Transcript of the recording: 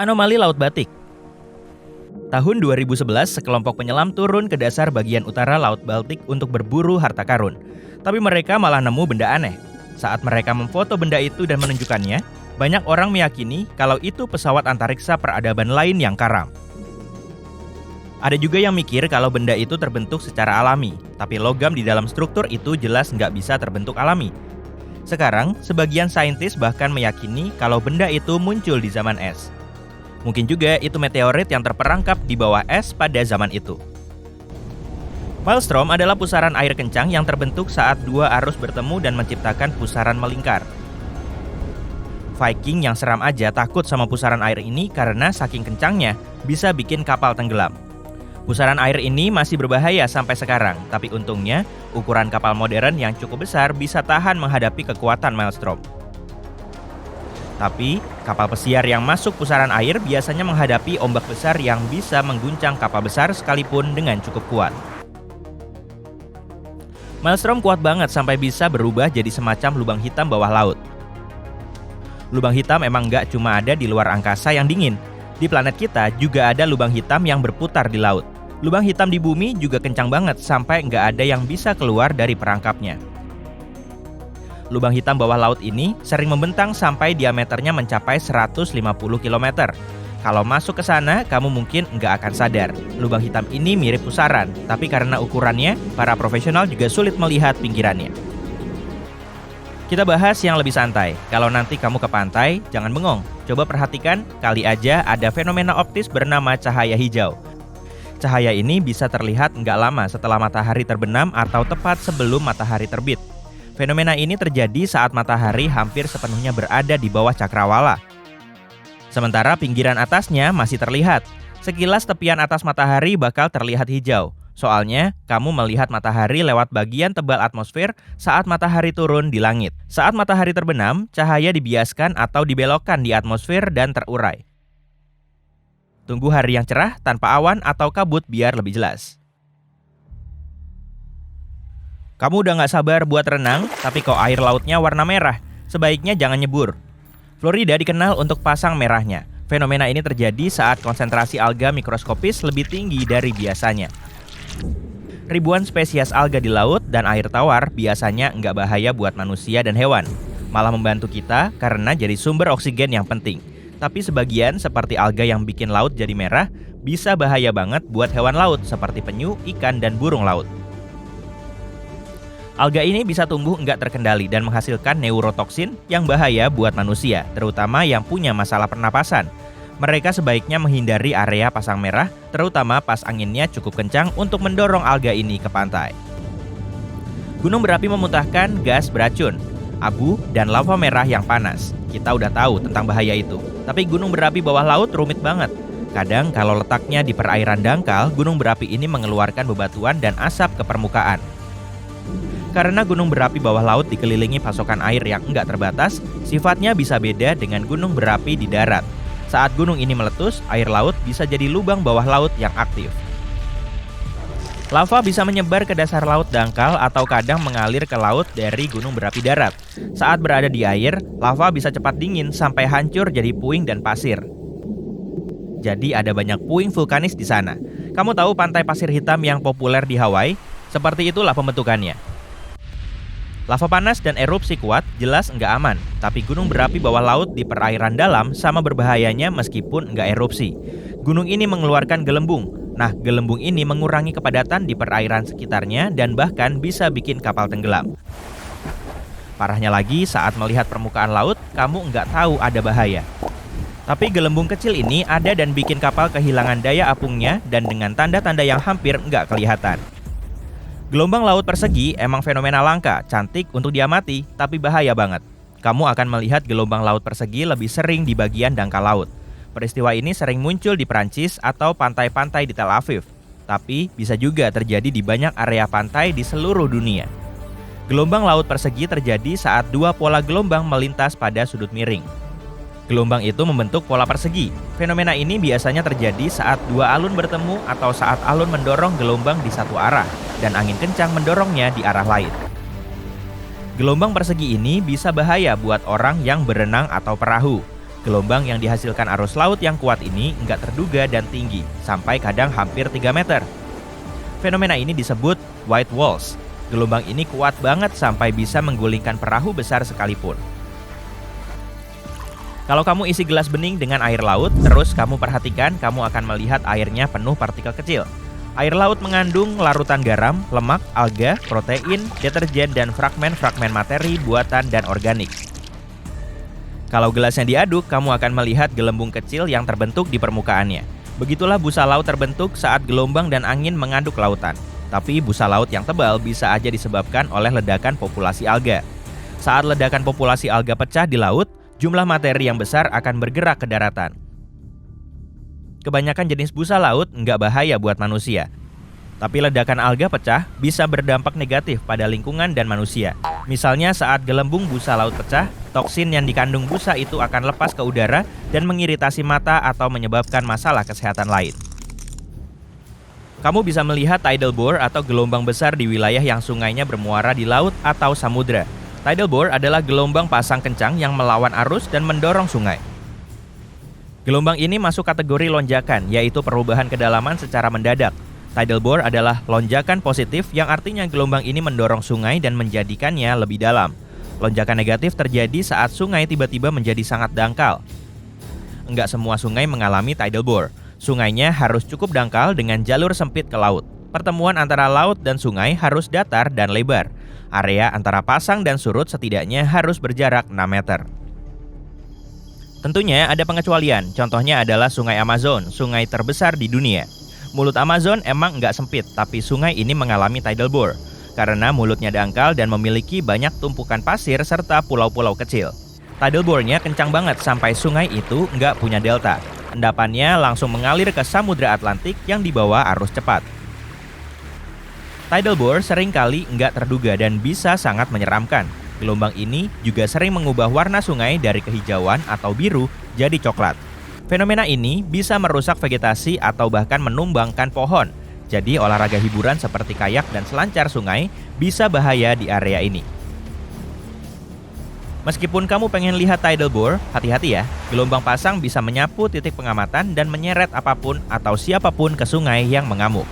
Anomali Laut Batik. Tahun 2011, sekelompok penyelam turun ke dasar bagian utara Laut Baltik untuk berburu harta karun. Tapi mereka malah nemu benda aneh. Saat mereka memfoto benda itu dan menunjukkannya, banyak orang meyakini kalau itu pesawat antariksa peradaban lain yang karam. Ada juga yang mikir kalau benda itu terbentuk secara alami, tapi logam di dalam struktur itu jelas nggak bisa terbentuk alami. Sekarang, sebagian saintis bahkan meyakini kalau benda itu muncul di zaman es. Mungkin juga itu meteorit yang terperangkap di bawah es pada zaman itu. Maelstrom adalah pusaran air kencang yang terbentuk saat dua arus bertemu dan menciptakan pusaran melingkar. Viking yang seram aja takut sama pusaran air ini karena saking kencangnya bisa bikin kapal tenggelam. Pusaran air ini masih berbahaya sampai sekarang, tapi untungnya ukuran kapal modern yang cukup besar bisa tahan menghadapi kekuatan Maelstrom. Tapi, kapal pesiar yang masuk pusaran air biasanya menghadapi ombak besar yang bisa mengguncang kapal besar sekalipun dengan cukup kuat. Maelstrom kuat banget sampai bisa berubah jadi semacam lubang hitam bawah laut. Lubang hitam emang nggak cuma ada di luar angkasa yang dingin. Di planet kita juga ada lubang hitam yang berputar di laut. Lubang hitam di bumi juga kencang banget sampai nggak ada yang bisa keluar dari perangkapnya. Lubang hitam bawah laut ini sering membentang sampai diameternya mencapai 150 km. Kalau masuk ke sana, kamu mungkin nggak akan sadar. Lubang hitam ini mirip pusaran, tapi karena ukurannya, para profesional juga sulit melihat pinggirannya. Kita bahas yang lebih santai. Kalau nanti kamu ke pantai, jangan bengong. Coba perhatikan, kali aja ada fenomena optis bernama cahaya hijau. Cahaya ini bisa terlihat nggak lama setelah matahari terbenam atau tepat sebelum matahari terbit. Fenomena ini terjadi saat matahari hampir sepenuhnya berada di bawah cakrawala. Sementara pinggiran atasnya masih terlihat. Sekilas tepian atas matahari bakal terlihat hijau. Soalnya, kamu melihat matahari lewat bagian tebal atmosfer saat matahari turun di langit. Saat matahari terbenam, cahaya dibiaskan atau dibelokkan di atmosfer dan terurai. Tunggu hari yang cerah tanpa awan atau kabut biar lebih jelas. Kamu udah nggak sabar buat renang, tapi kok air lautnya warna merah? Sebaiknya jangan nyebur. Florida dikenal untuk pasang merahnya. Fenomena ini terjadi saat konsentrasi alga mikroskopis lebih tinggi dari biasanya. Ribuan spesies alga di laut dan air tawar biasanya nggak bahaya buat manusia dan hewan. Malah membantu kita karena jadi sumber oksigen yang penting. Tapi sebagian seperti alga yang bikin laut jadi merah, bisa bahaya banget buat hewan laut seperti penyu, ikan, dan burung laut. Alga ini bisa tumbuh nggak terkendali dan menghasilkan neurotoksin yang bahaya buat manusia, terutama yang punya masalah pernapasan. Mereka sebaiknya menghindari area pasang merah, terutama pas anginnya cukup kencang untuk mendorong alga ini ke pantai. Gunung berapi memuntahkan gas beracun, abu, dan lava merah yang panas. Kita udah tahu tentang bahaya itu, tapi gunung berapi bawah laut rumit banget. Kadang kalau letaknya di perairan dangkal, gunung berapi ini mengeluarkan bebatuan dan asap ke permukaan. Karena gunung berapi bawah laut dikelilingi pasokan air yang enggak terbatas, sifatnya bisa beda dengan gunung berapi di darat. Saat gunung ini meletus, air laut bisa jadi lubang bawah laut yang aktif. Lava bisa menyebar ke dasar laut dangkal atau kadang mengalir ke laut dari gunung berapi darat. Saat berada di air, lava bisa cepat dingin sampai hancur jadi puing dan pasir. Jadi ada banyak puing vulkanis di sana. Kamu tahu pantai pasir hitam yang populer di Hawaii? Seperti itulah pembentukannya. Lava panas dan erupsi kuat jelas nggak aman, tapi gunung berapi bawah laut di perairan dalam sama berbahayanya meskipun nggak erupsi. Gunung ini mengeluarkan gelembung. Nah, gelembung ini mengurangi kepadatan di perairan sekitarnya dan bahkan bisa bikin kapal tenggelam. Parahnya lagi, saat melihat permukaan laut, kamu nggak tahu ada bahaya. Tapi gelembung kecil ini ada dan bikin kapal kehilangan daya apungnya dan dengan tanda-tanda yang hampir nggak kelihatan. Gelombang laut persegi emang fenomena langka, cantik untuk diamati, tapi bahaya banget. Kamu akan melihat gelombang laut persegi lebih sering di bagian dangkal laut. Peristiwa ini sering muncul di Prancis atau pantai-pantai di Tel Aviv, tapi bisa juga terjadi di banyak area pantai di seluruh dunia. Gelombang laut persegi terjadi saat dua pola gelombang melintas pada sudut miring. Gelombang itu membentuk pola persegi. Fenomena ini biasanya terjadi saat dua alun bertemu atau saat alun mendorong gelombang di satu arah dan angin kencang mendorongnya di arah lain. Gelombang persegi ini bisa bahaya buat orang yang berenang atau perahu. Gelombang yang dihasilkan arus laut yang kuat ini nggak terduga dan tinggi, sampai kadang hampir 3 meter. Fenomena ini disebut white walls. Gelombang ini kuat banget sampai bisa menggulingkan perahu besar sekalipun. Kalau kamu isi gelas bening dengan air laut, terus kamu perhatikan, kamu akan melihat airnya penuh partikel kecil. Air laut mengandung larutan garam, lemak, alga, protein, deterjen, dan fragmen-fragmen materi buatan dan organik. Kalau gelasnya diaduk, kamu akan melihat gelembung kecil yang terbentuk di permukaannya. Begitulah busa laut terbentuk saat gelombang dan angin mengaduk lautan. Tapi busa laut yang tebal bisa aja disebabkan oleh ledakan populasi alga. Saat ledakan populasi alga pecah di laut, jumlah materi yang besar akan bergerak ke daratan. Kebanyakan jenis busa laut nggak bahaya buat manusia. Tapi ledakan alga pecah bisa berdampak negatif pada lingkungan dan manusia. Misalnya saat gelembung busa laut pecah, toksin yang dikandung busa itu akan lepas ke udara dan mengiritasi mata atau menyebabkan masalah kesehatan lain. Kamu bisa melihat tidal bore atau gelombang besar di wilayah yang sungainya bermuara di laut atau samudra. Tidal bore adalah gelombang pasang kencang yang melawan arus dan mendorong sungai. Gelombang ini masuk kategori lonjakan, yaitu perubahan kedalaman secara mendadak. Tidal bore adalah lonjakan positif yang artinya gelombang ini mendorong sungai dan menjadikannya lebih dalam. Lonjakan negatif terjadi saat sungai tiba-tiba menjadi sangat dangkal. Enggak semua sungai mengalami tidal bore. Sungainya harus cukup dangkal dengan jalur sempit ke laut. Pertemuan antara laut dan sungai harus datar dan lebar. Area antara pasang dan surut setidaknya harus berjarak 6 meter. Tentunya ada pengecualian, contohnya adalah Sungai Amazon, sungai terbesar di dunia. Mulut Amazon emang nggak sempit, tapi sungai ini mengalami tidal bore karena mulutnya dangkal dan memiliki banyak tumpukan pasir serta pulau-pulau kecil. Tidal bore-nya kencang banget sampai sungai itu nggak punya delta. Endapannya langsung mengalir ke Samudra Atlantik yang dibawa arus cepat. Tidal bore seringkali nggak terduga dan bisa sangat menyeramkan. Gelombang ini juga sering mengubah warna sungai dari kehijauan atau biru jadi coklat. Fenomena ini bisa merusak vegetasi atau bahkan menumbangkan pohon. Jadi olahraga hiburan seperti kayak dan selancar sungai bisa bahaya di area ini. Meskipun kamu pengen lihat tidal bore, hati-hati ya. Gelombang pasang bisa menyapu titik pengamatan dan menyeret apapun atau siapapun ke sungai yang mengamuk.